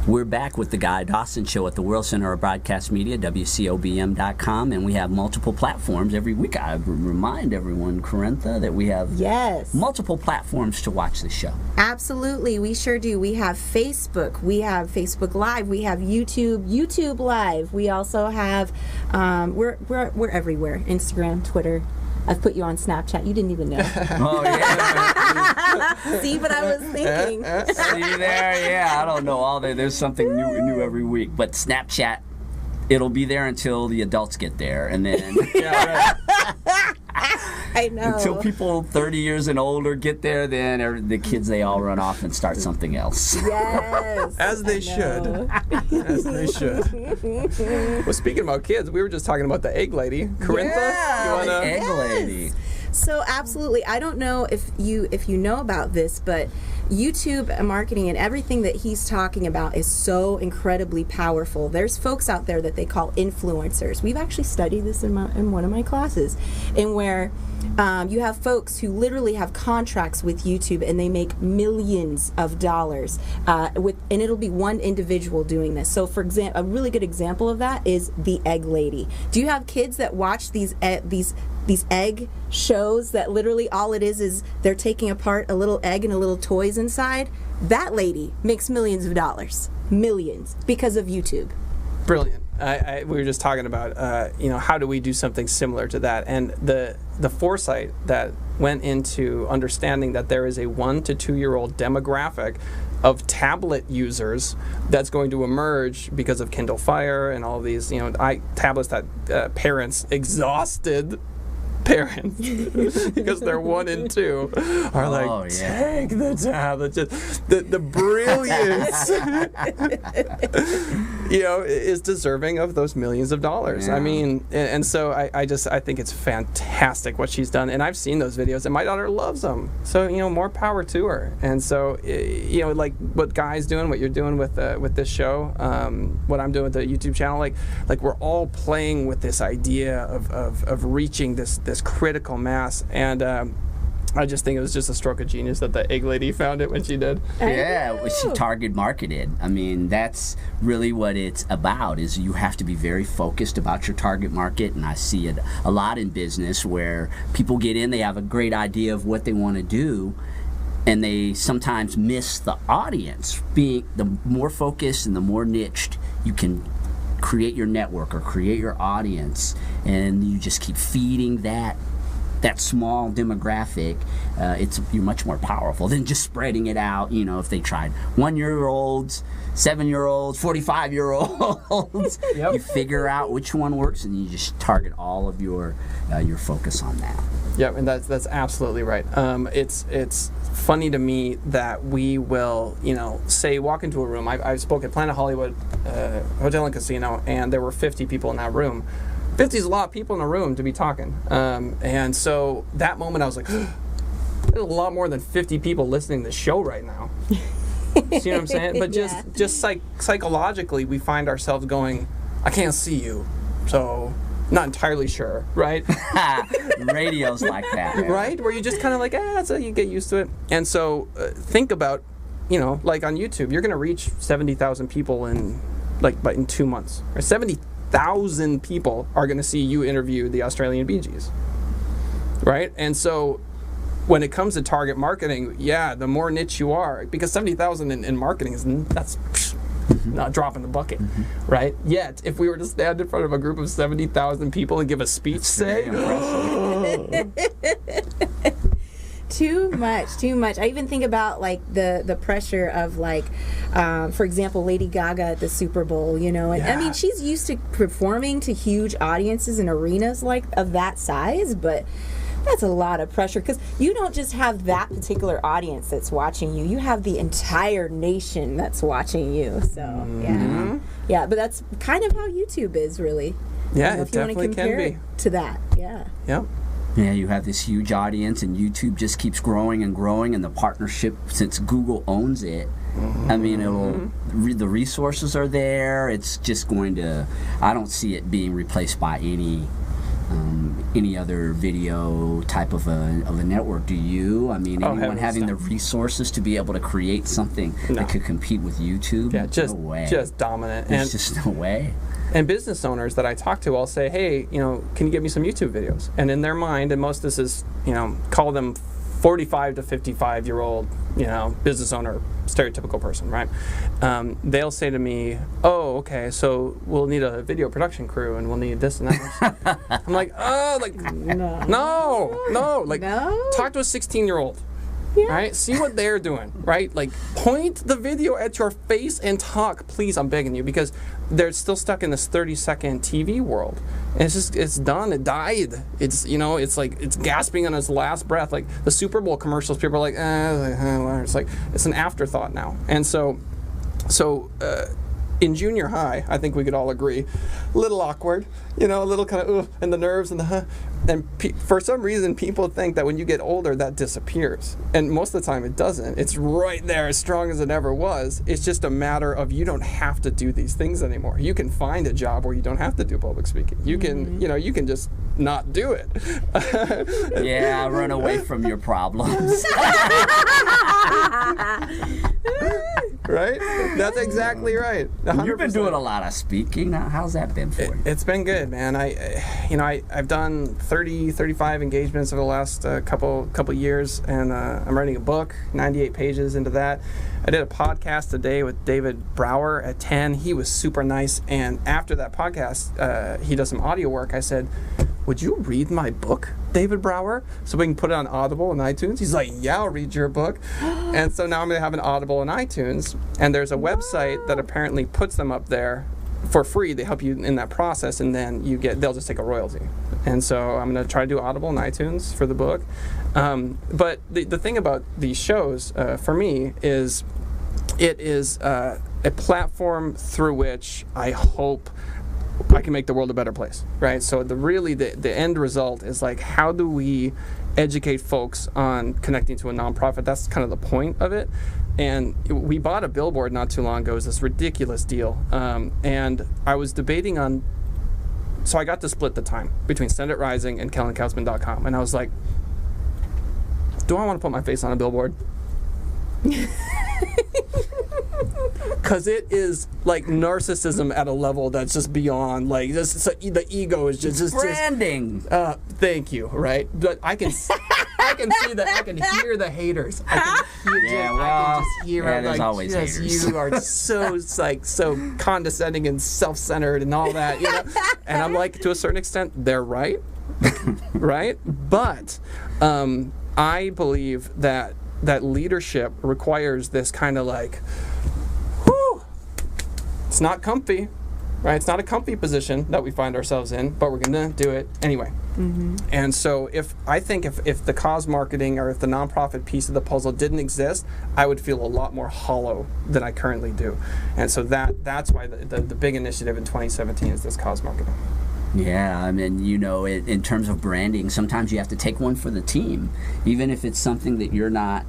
We're back with the Guy Dawson Show at the World Center of Broadcast Media, WCOBM.com, and we have multiple platforms every week. I remind everyone, Corintha, that we have multiple platforms to watch the show. Absolutely, we sure do. We have Facebook, we have Facebook Live, we have YouTube Live. We also have, we're everywhere, Instagram, Twitter. I've put you on Snapchat. You didn't even know. Oh, yeah. See what I was thinking. See there? Yeah, I don't know all that. There's something new every week. But Snapchat, it'll be there until the adults get there. And then... I know. Until people 30 years and older get there, then the kids, they all run off and start something else. Yes. As they should. As they should. Well, speaking about kids, we were just talking about the egg lady. Corintha, you want to... Egg lady. So absolutely, I don't know if you know about this, but YouTube marketing and everything that he's talking about is so incredibly powerful. There's folks out there that they call influencers. We've actually studied this in one of my classes, in where you have folks who literally have contracts with YouTube and they make millions of dollars, and it'll be one individual doing this. So, for example, a really good example of that is the Egg Lady. Do you have kids that watch these egg shows that literally all it is they're taking apart a little egg and a little toys inside? That lady makes millions of dollars, millions, because of YouTube. Brilliant. We were just talking about, how do we do something similar to that? And the foresight that went into understanding that there is a 1 to 2 year old demographic of tablet users that's going to emerge because of Kindle Fire and all of these, tablets that parents, exhausted parents, because they're 1 and 2, are like, take the tablet. Just the brilliance, is deserving of those millions of dollars. Yeah. I mean, and so I think it's fantastic what she's done, and I've seen those videos, and my daughter loves them. So more power to her. And so like what Guy's doing, what you're doing with this show, what I'm doing with the YouTube channel, like we're all playing with this idea of reaching this critical mass, and I just think it was just a stroke of genius that the egg lady found it when she did. Yeah, she target marketed. I mean, that's really what it's about, is you have to be very focused about your target market, and I see it a lot in business where people get in, they have a great idea of what they want to do, and they sometimes miss the audience. Being the more focused and the more niched you can create your network or create your audience, and you just keep feeding that small demographic, you're much more powerful than just spreading it out. If they tried 1-year-olds, 7-year-olds, 45-year-olds, you figure out which one works, and you just target all of your focus on that. Yeah, and that's absolutely right. It's funny to me that we will, say, walk into a room. I spoke at Planet Hollywood Hotel and Casino, and there were 50 people in that room. 50 is a lot of people in a room to be talking. And so that moment I was like, there's a lot more than 50 people listening to the show right now. See what I'm saying? But just psychologically, we find ourselves going, I can't see you, so not entirely sure, right? Radio's like that. Right? Where you just kind of like, so you get used to it. And so think about, like on YouTube, you're going to reach 70,000 people in 2 months. Or 70,000 people are going to see you interview the Australian Bee Gees, right? And so when it comes to target marketing, the more niche you are, because 70,000 in marketing that's not dropping the bucket, right? Yet, if we were to stand in front of a group of 70,000 people and give a speech, Too much. I even think about the pressure of for example, Lady Gaga at the Super Bowl, and I mean, she's used to performing to huge audiences in arenas of that size, but that's a lot of pressure, because you don't just have that particular audience that's watching you. You have the entire nation that's watching you. So, yeah, but that's kind of how YouTube is, really. Yeah, if you want to compare it to that, Yeah. Yeah, you have this huge audience, and YouTube just keeps growing and growing, and the partnership, since Google owns it, I mean, the resources are there. It's just going to, I don't see it being replaced by any any other video type of a network. Do you? I mean, anyone having the resources to be able to create something that could compete with YouTube? Yeah, no way. Just dominant. There's just no way. And business owners that I talk to, I'll say, hey, can you give me some YouTube videos? And in their mind, and most of this is, call them 45 to 55-year-old, business owner, stereotypical person, right? They'll say to me, oh, okay, so we'll need a video production crew, and we'll need this and that. I'm like, oh, no. Talk to a 16-year-old. Yeah. Right? See what they're doing, right? Like, point the video at your face and talk, please, I'm begging you, because they're still stuck in this 30-second TV world. And it's done, it died. It's, it's like, it's gasping on its last breath. Like, the Super Bowl commercials, people are like, it's like, it's an afterthought now. And so, in junior high, I think we could all agree, a little awkward, a little kind of, and the nerves and the, and for some reason, people think that when you get older, that disappears. And most of the time, it doesn't. It's right there, as strong as it ever was. It's just a matter of you don't have to do these things anymore. You can find a job where you don't have to do public speaking. You can, you can just not do it. Yeah, run away from your problems. Right? That's exactly right. 100%. You've been doing a lot of speaking. How's that been for you? It's been good, man. I've done 30, 35 engagements over the last couple years, and I'm writing a book, 98 pages into that. I did a podcast today with David Brower at 10. He was super nice, and after that podcast, he does some audio work. I said, would you read my book, David Brower, so we can put it on Audible and iTunes? He's like, yeah, I'll read your book. And so now I'm going to have an Audible and iTunes, and there's a website that apparently puts them up there for free. They help you in that process, and then they'll just take a royalty. And so I'm going to try to do Audible and iTunes for the book. But the thing about these shows, for me, is it is a platform through which I hope I can make the world a better place, right? So the end result is like, how do we educate folks on connecting to a nonprofit? That's kind of the point of it. And we bought a billboard not too long ago. It was this ridiculous deal. And I was debating on, so I got to split the time between Send It Rising and KellenKautzman.com. And I was like, do I want to put my face on a billboard? Because it is like narcissism at a level that's just beyond, like, the ego is just branding. Thank you, right? But I can see that. I can hear the haters. I can just hear it. There's always haters. You are so so condescending and self-centered and all that, And I'm like, to a certain extent, they're right, right? But I believe that leadership requires this kind of like, it's not comfy, right? It's not a comfy position that we find ourselves in, but we're going to do it anyway. Mm-hmm. And so if the cause marketing or if the nonprofit piece of the puzzle didn't exist, I would feel a lot more hollow than I currently do. And so that's why the big initiative in 2017 is this cause marketing. Yeah, I mean, in terms of branding, sometimes you have to take one for the team. Even if it's something that you're not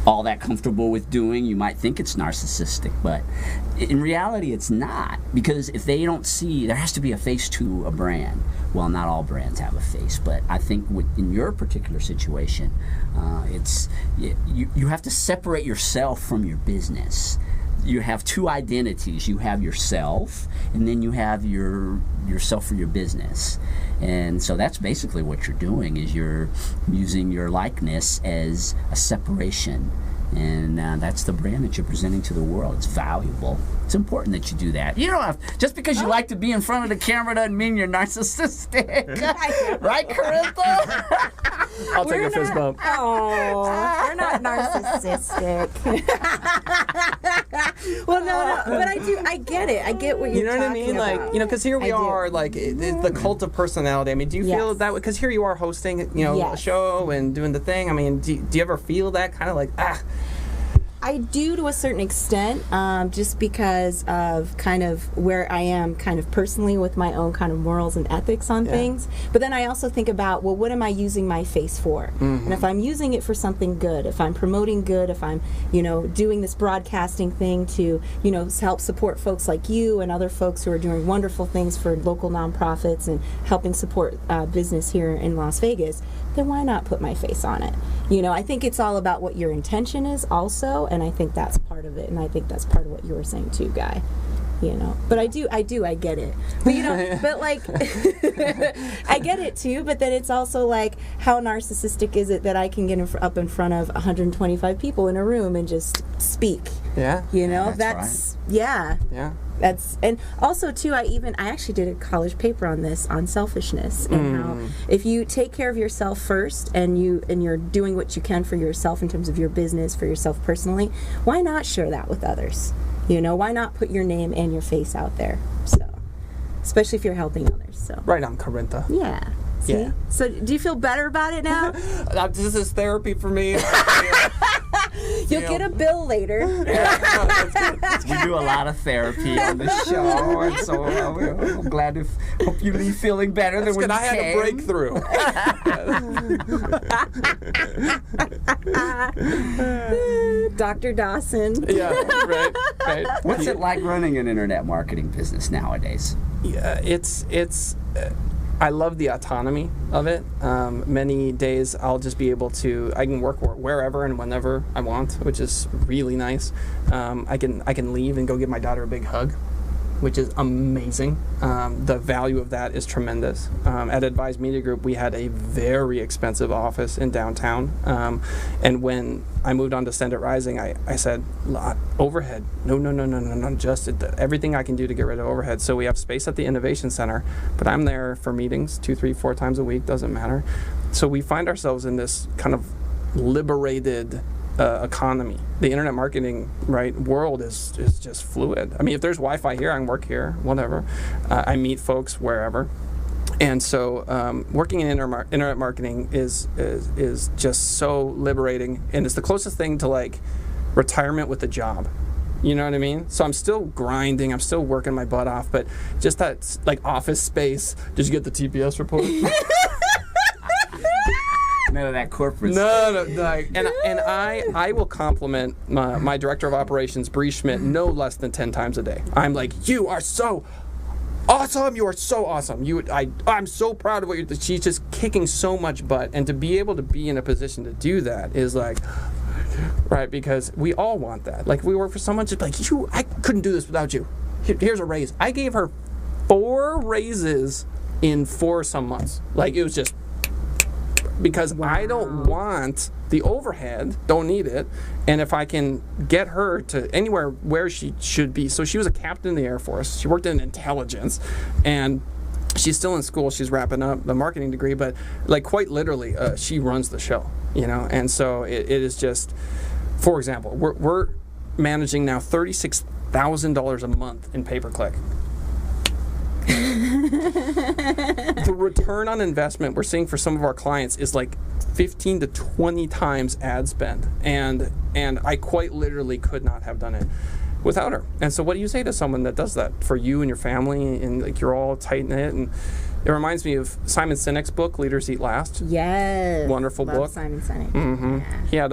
all that comfortable with doing, you might think it's narcissistic, but in reality it's not, because if they don't see, there has to be a face to a brand. Well, not all brands have a face, but I think in your particular situation, you have to separate yourself from your business. You have two identities. You have yourself, and then you have yourself for your business. And so that's basically what you're doing, is you're using your likeness as a separation. And that's the brand that you're presenting to the world. It's valuable. It's important that you do that. You don't have, just because you like to be in front of the camera doesn't mean you're narcissistic. Right, Carintha? I'll take a fist bump. Oh, we're not narcissistic. Well, no, but I get it. I get what you're talking about. You know what I mean? Like, because here we are, like, the cult of personality. I mean, do you feel that way? Because here you are hosting, a show and doing the thing. I mean, do you ever feel that kind of like, I do to a certain extent, just because of kind of where I am kind of personally with my own kind of morals and ethics on things. But then I also think about, well, what am I using my face for? And if I'm using it for something good, if I'm promoting good, if I'm, doing this broadcasting thing to, help support folks like you and other folks who are doing wonderful things for local nonprofits and helping support business here in Las Vegas, then why not put my face on it? I think it's all about what your intention is also, and I think that's part of it, and I think that's part of what you were saying too, Guy. But I get it. But but like, I get it too. But then it's also like, how narcissistic is it that I can get up in front of 125 people in a room and just speak? Yeah. That's right. Yeah. That's, and also too, I actually did a college paper on this, on selfishness, and how if you take care of yourself first and you're doing what you can for yourself in terms of your business, for yourself personally, why not share that with others? Why not put your name and your face out there? So, especially if you're helping others. So. Right on, Corinta. Yeah. See? Yeah. So, do you feel better about it now? This is therapy for me. You'll get a bill later. We do a lot of therapy on the show, and so I'm glad to hope you leave feeling better than when you I had a breakthrough. Dr. Dawson. Yeah, right. What's it like running an internet marketing business nowadays? Yeah, it's. I love the autonomy of it. Many days I can work wherever and whenever I want, which is really nice. I can leave and go give my daughter a big hug, which is amazing. The value of that is tremendous. At Advise Media Group, we had a very expensive office in downtown. And when I moved on to Send It Rising, I said, overhead, no, just everything I can do to get rid of overhead. So we have space at the Innovation Center, but I'm there for meetings 2, 3, 4 times a week, doesn't matter. So we find ourselves in this kind of liberated economy. The internet marketing world is just fluid. I mean, if there's Wi-Fi here, I can work here, whatever. I meet folks wherever. And so working in internet marketing is just so liberating, and it's the closest thing to like retirement with a job. You know what I mean? So I'm still grinding, I'm still working my butt off, but just that like office space. Did you get the TPS report? None of that corporate stuff. No. And I will compliment my director of operations, Bree Schmidt, no less than 10 times a day. I'm like, you are so awesome. You are so awesome. I'm so proud of what you're doing. She's just kicking so much butt. And to be able to be in a position to do that is like, right, because we all want that. Like, if we work for someone, just like, I couldn't do this without you. Here's a raise. I gave her 4 raises in 4 some months. Like, it was just, because I don't want the overhead, don't need it, and if I can get her to anywhere where she should be. So she was a captain in the Air Force. She worked in intelligence, and she's still in school. She's wrapping up the marketing degree, but like quite literally, she runs the show, and so it is just, for example, we're managing now $36,000 a month in pay-per-click. The return on investment we're seeing for some of our clients is like 15 to 20 times ad spend, and I quite literally could not have done it without her. And so what do you say to someone that does that for you and your family, and like you're all tight-knit? And it reminds me of Simon Sinek's book, Leaders Eat Last. Yes. Wonderful Love book. Simon Sinek. Mm-hmm. Yeah. He had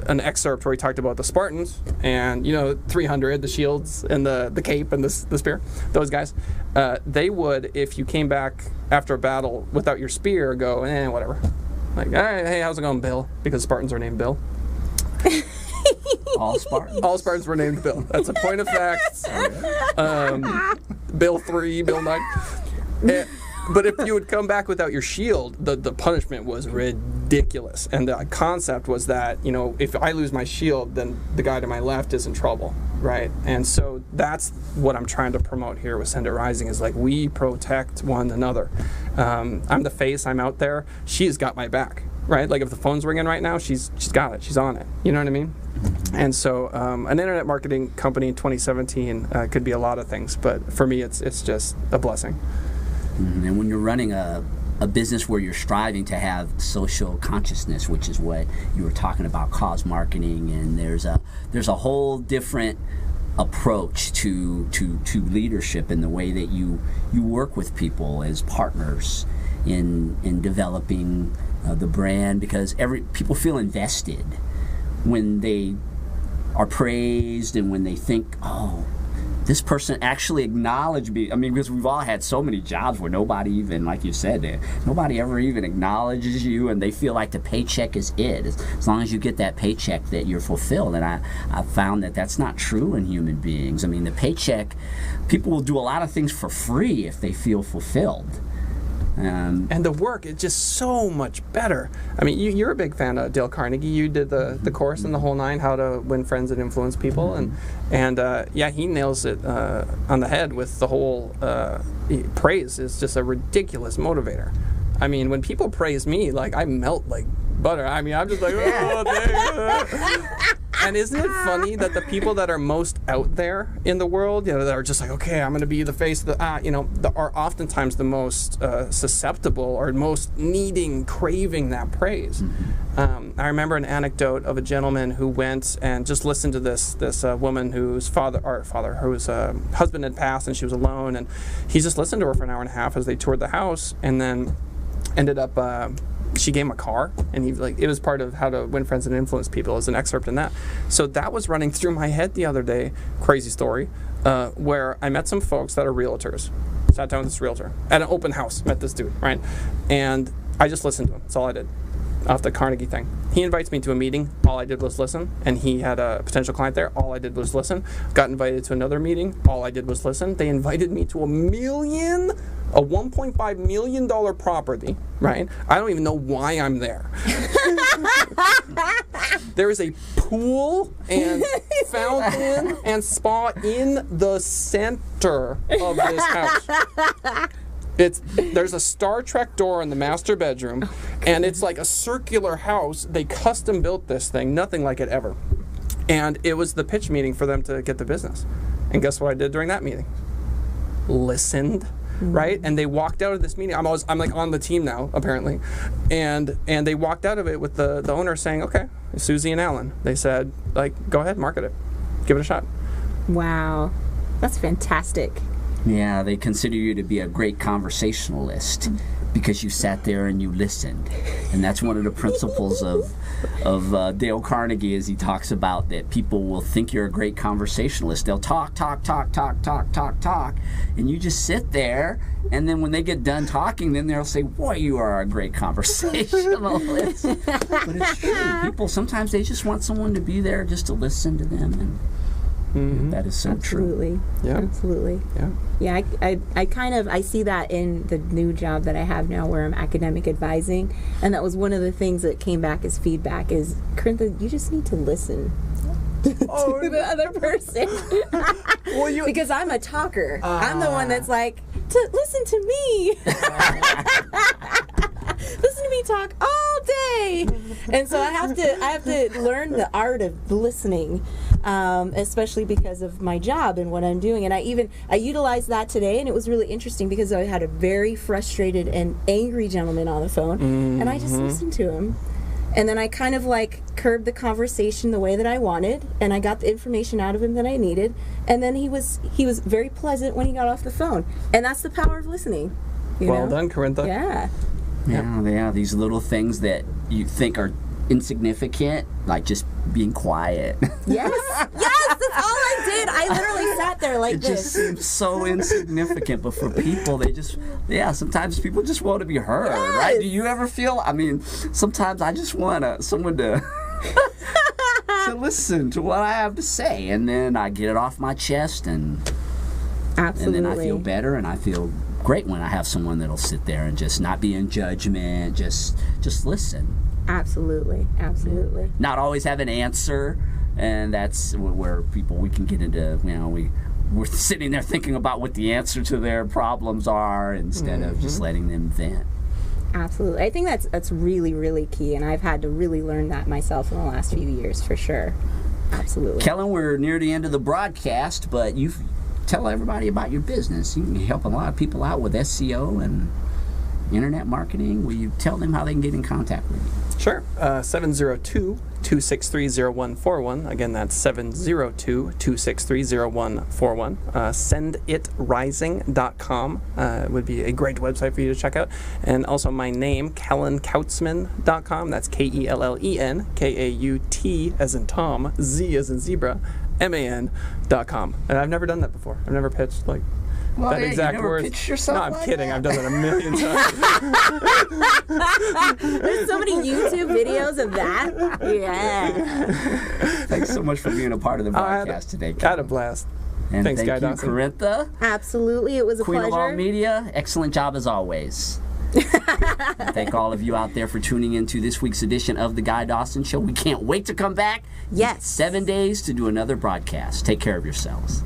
an excerpt where he talked about the Spartans and, 300, the shields and the cape and the spear. Those guys, they would, if you came back after a battle without your spear, go, whatever. Like, all right, hey, how's it going, Bill? Because Spartans are named Bill. All Spartans? All Spartans were named Bill. That's a point of fact. Bill 3, Bill 9. But if you would come back without your shield, the punishment was ridiculous. And the concept was that, if I lose my shield, then the guy to my left is in trouble, right? And so that's what I'm trying to promote here with Send It Rising, is like, we protect one another. I'm the face, I'm out there. She's got my back, right? Like, if the phone's ringing right now, she's got it, she's on it. You know what I mean? And so an internet marketing company in 2017 could be a lot of things, but for me, it's just a blessing. And when you're running a a business where you're striving to have social consciousness, which is what you were talking about, cause marketing, and there's a whole different approach to leadership in the way that you work with people as partners in developing the brand, because people feel invested when they are praised and when they think, oh, this person actually acknowledged me. I mean, because we've all had so many jobs where nobody even, like you said, nobody ever even acknowledges you, and they feel like the paycheck is it. As long as you get that paycheck, that you're fulfilled. And I found that that's not true in human beings. I mean, the paycheck, people will do a lot of things for free if they feel fulfilled. And the work is just so much better. I mean, you're a big fan of Dale Carnegie. You did the course and the whole nine, how to win friends and influence people, and yeah, he nails it on the head with the whole praise is just a ridiculous motivator. I mean, when people praise me, like, I melt like butter. I mean, I'm just like, oh, thanks. And isn't it funny that the people that are most out there in the world, that are just like, okay, I'm going to be the face of the, are oftentimes the most susceptible or most needing, craving that praise. I remember an anecdote of a gentleman who went and just listened to this woman whose whose husband had passed, and she was alone, and he just listened to her for an hour and a half as they toured the house, and then ended up she gave him a car, and it was part of how to win friends and influence people, as an excerpt in that. So that was running through my head the other day, crazy story, where I met some folks that are realtors. Sat down with this realtor at an open house, met this dude, right? And I just listened to him. That's all I did, off the Carnegie thing. He invites me to a meeting. All I did was listen, and he had a potential client there. All I did was listen. Got invited to another meeting. All I did was listen. They invited me to a $1.5 million property, right? I don't even know why I'm there. There is a pool and fountain and spa in the center of this house. There's a Star Trek door in the master bedroom, and it's like a circular house. They custom built this thing, nothing like it ever. And it was the pitch meeting for them to get the business. And guess what I did during that meeting? Listened, right? And they walked out of this meeting. I'm like on the team now, apparently. And they walked out of it with the owner saying, okay, Susie and Alan. They said, like, go ahead, market it. Give it a shot. Wow. That's fantastic. Yeah, they consider you to be a great conversationalist because you sat there and you listened. And that's one of the principles of Dale Carnegie, is he talks about that people will think you're a great conversationalist. They'll talk, and you just sit there, and then when they get done talking, then they'll say, boy, you are a great conversationalist. But it's true. People, sometimes they just want someone to be there just to listen to them, and that is so Absolutely. true. Yeah. Absolutely. Yeah. Yeah, I see that in the new job that I have now, where I'm academic advising, and that was one of the things that came back as feedback is, Corintha, you just need to listen to the other person. Because I'm a talker. I'm the one that's like, listen to me. Listen to me talk all day. And so I have to learn the art of listening, especially because of my job and what I'm doing. And I utilized that today, and it was really interesting because I had a very frustrated and angry gentleman on the phone, and I just listened to him. And then I kind of like curbed the conversation the way that I wanted, and I got the information out of him that I needed. And then he was very pleasant when he got off the phone. And that's the power of listening. Well done, Corintha. Yeah. Yeah, these little things that you think are insignificant, like just being quiet. Yes, that's all I did. I literally sat there like this. It just seems so insignificant, but for people, sometimes people just want to be heard, right? Do you ever feel, sometimes I just want someone to to listen to what I have to say, and then I get it off my chest, and then I feel better, and I feel great when I have someone that'll sit there and just not be in judgment, just listen. Absolutely. Not always have an answer, and that's where we can get into, we're sitting there thinking about what the answer to their problems are instead of just letting them vent. Absolutely. I think that's really, really key, and I've had to really learn that myself in the last few years, for sure. Absolutely. Kellen, we're near the end of the broadcast, but tell everybody about your business. You can help a lot of people out with SEO and internet marketing, will you tell them how they can get in contact with you? Sure. 702-263-0141. Again, that's 702-263-0141. Senditrising.com would be a great website for you to check out. And also my name, KellenKautzman.com. That's Kellen, K-A-U-T as in Tom, Z as in zebra, MAN.com. And I've never done that before. I've never pitched that exact you never word. pitched yourself No, I'm like kidding. that? I've done that a million times. There's so many YouTube videos of that. Yeah. Thanks so much for being a part of the broadcast today, Had a blast. And Thanks, thank Guy you, Dawson. Corintha. Absolutely. It was a Queen of all pleasure. media, excellent job as always. Thank all of you out there for tuning in to this week's edition of The Guy Dawson Show. We can't wait to come back. Yes. 7 days to do another broadcast. Take care of yourselves.